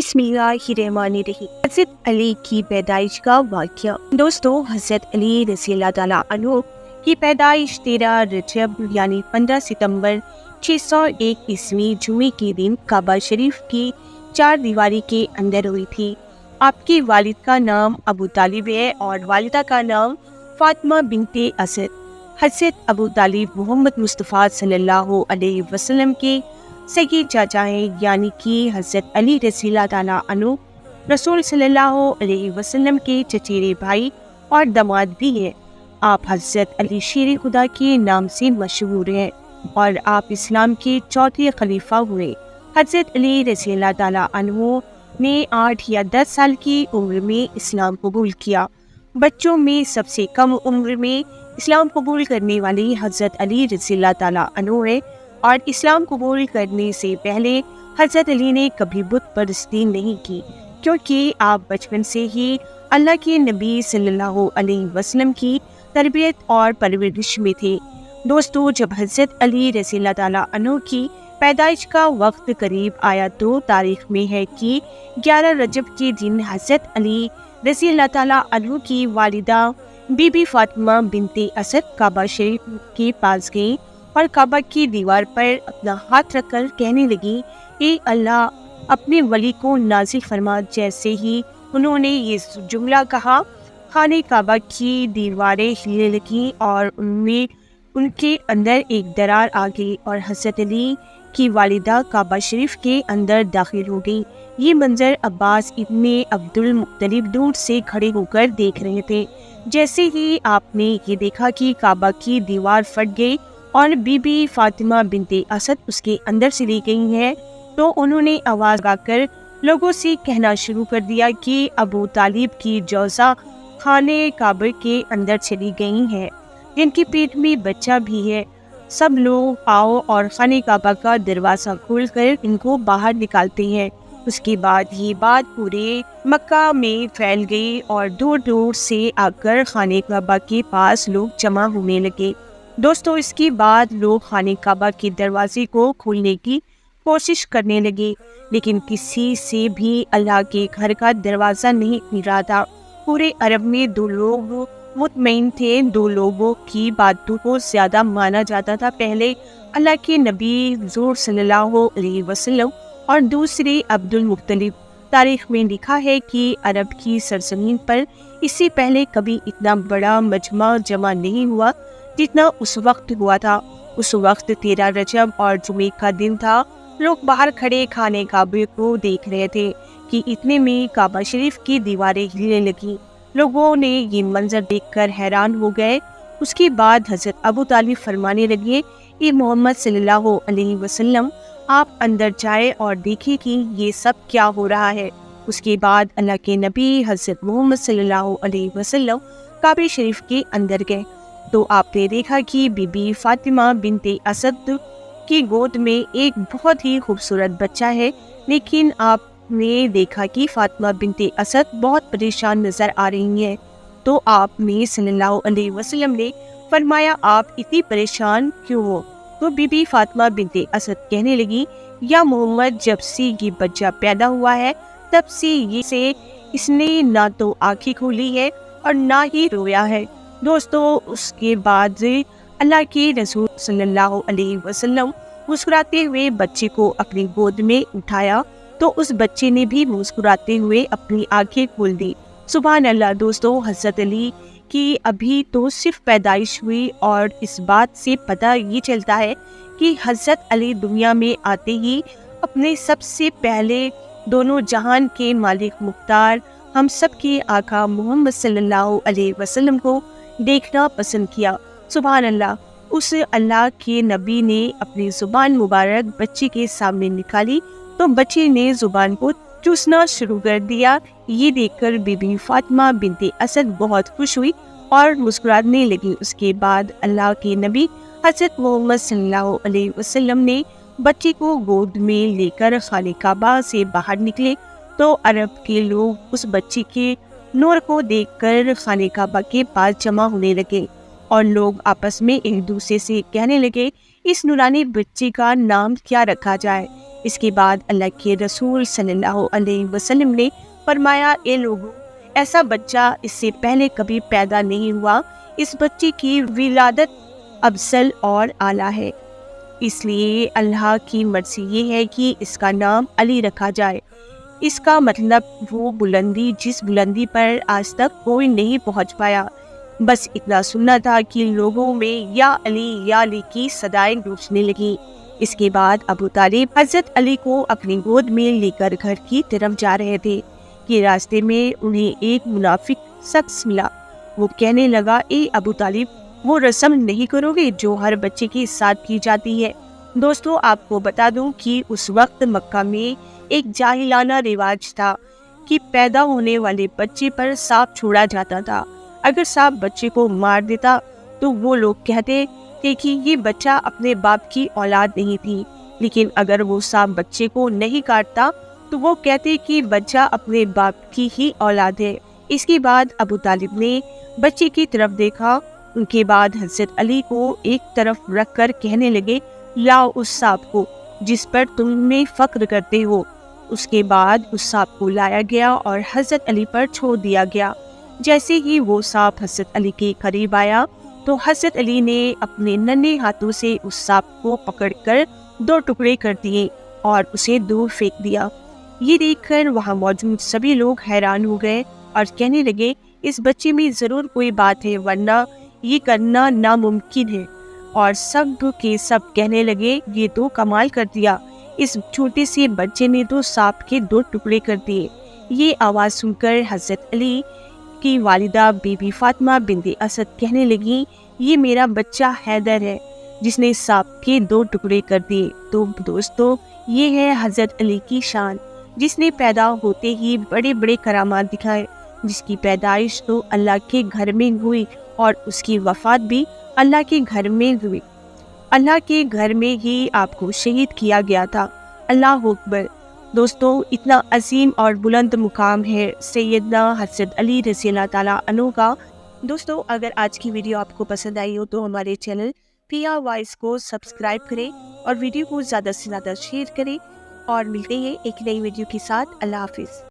بسم اللہ الرحمن الرحیم۔ حضرت علی کی پیدائش کا واقعہ۔ دوستو، حضرت علی رضی اللہ تعالیٰ عنہ کی پیدائش 13 رجب یعنی 15 ستمبر 601 عیسوی جمعے کے دن کعبہ شریف کی چار دیواری کے اندر ہوئی تھی۔ آپ کے والد کا نام ابو طالب ہے اور والدہ کا نام فاطمہ بنت اسد۔ حضرت ابو طالب محمد مصطفیٰ صلی اللہ علیہ وسلم کے سگے چاچا ہیں، یعنی کہ حضرت علی رضی اللہ تعالیٰ عنہ رسول صلی اللہ علیہ وسلم کے چچیرے بھائی اور داماد بھی ہیں۔ آپ حضرت علی شیر خدا کے نام سے مشہور ہیں اور آپ اسلام کے چوتھے خلیفہ ہوئے۔ حضرت علی رضی اللہ تعالیٰ عنہ نے 8 یا 10 سال کی عمر میں اسلام قبول کیا۔ بچوں میں سب سے کم عمر میں اسلام قبول کرنے والے حضرت علی رضی اللہ تعالیٰ عنہ ہیں، اور اسلام قبول کرنے سے پہلے حضرت علی نے کبھی بت پرستی نہیں کی، کیونکہ آپ بچپن سے ہی اللہ کے نبی صلی اللہ علیہ وسلم کی تربیت اور پرورش میں تھے۔ دوستو، جب حضرت علی رضی اللہ تعالیٰ عنہ کی پیدائش کا وقت قریب آیا تو تاریخ میں ہے کہ 11 رجب کے دن حضرت علی رضی اللہ تعالیٰ عنہ کی والدہ بی بی فاطمہ بنت اسد کعبہ شریف کے پاس گئیں اور کعبہ کی دیوار پر اپنا ہاتھ رکھ کر کہنے لگی، اے اللہ، اپنے ولی کو نازل فرما۔ جیسے ہی انہوں نے یہ جملہ کہا، خانہ کعبہ کی دیواریں ہلنے لگیں اور ان کے اندر ایک درار آ گئی اور حضرت علی کی والدہ کعبہ شریف کے اندر داخل ہو گئی۔ یہ منظر عباس ابن عبد المطلب دور سے کھڑے ہو کر دیکھ رہے تھے۔ جیسے ہی آپ نے یہ دیکھا کہ کعبہ کی دیوار پھٹ گئی اور بی بی فاطمہ بنت اسد اس کے اندر سے لی گئی ہیں، تو انہوں نے آواز گا کر لوگوں سے کہنا شروع کر دیا کہ ابو طالب کی جوزہ خانہ کعبہ کے اندر چلی گئی ہیں، جن کی پیٹ میں بچہ بھی ہے۔ سب لوگ آؤ اور خانہ کعبہ کا دروازہ کھول کر ان کو باہر نکالتے ہیں۔ اس کے بعد یہ بات پورے مکہ میں پھیل گئی اور دور دور سے آ کر خانہ کعبہ کے پاس لوگ جمع ہونے لگے۔ دوستو، اس کے بعد لوگ خانہ کعبہ کے دروازے کو کھولنے کی کوشش کرنے لگے، لیکن کسی سے بھی اللہ کے گھر کا دروازہ نہیں مل رہا تھا۔ پورے عرب میں 2 لوگ مطمئن تھے، 2 لوگوں کی باتوں کو زیادہ مانا جاتا تھا۔ پہلے اللہ کے نبی حضور صلی اللہ علیہ وسلم اور دوسرے عبد المطلب۔ تاریخ میں لکھا ہے کہ عرب کی سرزمین پر اس سے پہلے کبھی اتنا بڑا مجمع جمع نہیں ہوا جتنا اس وقت ہوا تھا۔ اس وقت 13 رجب اور جمعے کا دن تھا۔ لوگ باہر کھڑے خانہ کعبہ کو دیکھ رہے تھے کہ اتنے میں کعبہ شریف کی دیواریں ہلنے لگیں۔ لوگوں نے یہ منظر دیکھ کر حیران ہو گئے۔ اس کے بعد حضرت ابو طالب فرمانے لگے، اے محمد صلی اللہ علیہ وسلم، آپ اندر جائیں اور دیکھیں کہ یہ سب کیا ہو رہا ہے۔ اس کے بعد اللہ کے نبی حضرت محمد صلی اللہ علیہ وسلم کعبہ شریف کے اندر گئے تو آپ نے دیکھا کہ بی بی فاطمہ بنت اسد کی گود میں ایک بہت ہی خوبصورت بچہ ہے، لیکن آپ نے دیکھا کہ فاطمہ بنت اسد بہت پریشان نظر آ رہی ہیں، تو آپ نے صلی اللہ علیہ وسلم نے فرمایا، آپ اتنی پریشان کیوں ہو؟ تو بی بی فاطمہ بنت اسد کہنے لگی، یا محمد، جب سے یہ بچہ پیدا ہوا ہے تب سے اس نے نہ تو آنکھیں کھولی ہے اور نہ ہی رویا ہے۔ دوستو، اس کے بعد اللہ کے رسول صلی اللہ علیہ وسلم مسکراتے ہوئے بچے کو اپنی گود میں اٹھایا تو اس بچے نے بھی مسکراتے ہوئے اپنی آنکھیں کھول دی۔ سبحان اللہ۔ دوستو، حضرت علی کی ابھی تو صرف پیدائش ہوئی اور اس بات سے پتہ یہ چلتا ہے کہ حضرت علی دنیا میں آتے ہی اپنے سب سے پہلے دونوں جہان کے مالک مختار ہم سب کے آقا محمد صلی اللہ علیہ وسلم کو دیکھنا پسند کیا۔ سبحان اللہ۔ اس اللہ کے نبی نے اپنی زبان مبارک بچے کے سامنے نکالی تو بچے نے زبان کو چوسنا شروع کر دیا۔ یہ دیکھ کر بی بی فاطمہ بنت اسد بہت خوش ہوئی اور مسکرانے لگی۔ اس کے بعد اللہ کے نبی حضرت محمد صلی اللہ علیہ وسلم نے بچے کو گود میں لے کر خانہ کعبہ سے باہر نکلے تو عرب کے لوگ اس بچے کے نور کو دیکھ کر خانہ کعبہ کے پاس جمع ہونے لگے اور لوگ آپس میں ایک دوسرے سے کہنے لگے، اس نورانی بچے کا نام کیا رکھا جائے؟ اس کے بعد اللہ کے رسول صلی اللہ علیہ وسلم نے فرمایا، اے لوگوں، ایسا بچہ اس سے پہلے کبھی پیدا نہیں ہوا، اس بچے کی ولادت افضل اور اعلیٰ ہے، اس لیے اللہ کی مرضی یہ ہے کہ اس کا نام علی رکھا جائے۔ اس کا مطلب وہ بلندی جس بلندی پر آج تک کوئی نہیں پہنچ پایا۔ بس اتنا سننا تھا کہ لوگوں میں یا علی کی صدائیں گونجنے لگیں۔ اس کے بعد ابو طالب حضرت علی کو اپنی گود میں لے کر گھر کی طرف جا رہے تھے کہ راستے میں انہیں ایک منافق شخص ملا۔ وہ کہنے لگا، اے ابو طالب، وہ رسم نہیں کرو گے جو ہر بچے کے ساتھ کی جاتی ہے؟ دوستو، آپ کو بتا دوں کہ اس وقت مکہ میں ایک جاہلانہ رواج تھا کہ پیدا ہونے والے بچے پر سانپ چھوڑا جاتا تھا۔ اگر سانپ بچے کو مار دیتا تو وہ لوگ کہتے تھے کہ یہ بچہ اپنے باپ کی اولاد نہیں تھی، لیکن اگر وہ سانپ بچے کو نہیں کاٹتا تو وہ کہتے کہ بچہ اپنے باپ کی ہی اولاد ہے۔ اس کے بعد ابو طالب نے بچے کی طرف دیکھا، ان کے بعد حضرت علی کو ایک طرف رکھ کر کہنے لگے، لاؤ اس سانپ کو جس پر تم میں فخر کرتے ہو۔ اس کے بعد اس سانپ کو لایا گیا اور حضرت علی پر چھوڑ دیا گیا۔ جیسے ہی وہ سانپ حضرت علی کے قریب آیا تو حضرت علی نے اپنے ننھے ہاتھوں سے اس سانپ کو پکڑ کر 2 ٹکڑے کر دیے اور اسے دور پھینک دیا۔ یہ دیکھ کر وہاں موجود سبھی لوگ حیران ہو گئے اور کہنے لگے، اس بچے میں ضرور کوئی بات ہے، ورنہ یہ کرنا ناممکن ہے۔ اور سب کے سب کہنے لگے، یہ تو کمال کر دیا، اس چھوٹے سے بچے نے تو سانپ کے 2 ٹکڑے کر دیے۔ یہ آواز سن کر حضرت علی کی والدہ بی بی فاطمہ بنت اسد کہنے لگیں، یہ میرا بچہ حیدر ہے جس نے سانپ کے 2 ٹکڑے کر دیے۔ تو دوستو، یہ ہے حضرت علی کی شان، جس نے پیدا ہوتے ہی بڑے بڑے کرامات دکھائے، جس کی پیدائش تو اللہ کے گھر میں ہوئی اور اس کی وفات بھی اللہ کے گھر میں ہوئی۔ اللہ کے گھر میں ہی آپ کو شہید کیا گیا تھا۔ اللہ اکبر۔ دوستو، اتنا عظیم اور بلند مقام ہے سیدنا حضرت علی رضی اللہ تعالیٰ عنہ کا۔ دوستو، اگر آج کی ویڈیو آپ کو پسند آئی ہو تو ہمارے چینل پیا وائس کو سبسکرائب کریں اور ویڈیو کو زیادہ سے زیادہ شیئر کریں، اور ملتے ہیں ایک نئی ویڈیو کے ساتھ۔ اللہ حافظ۔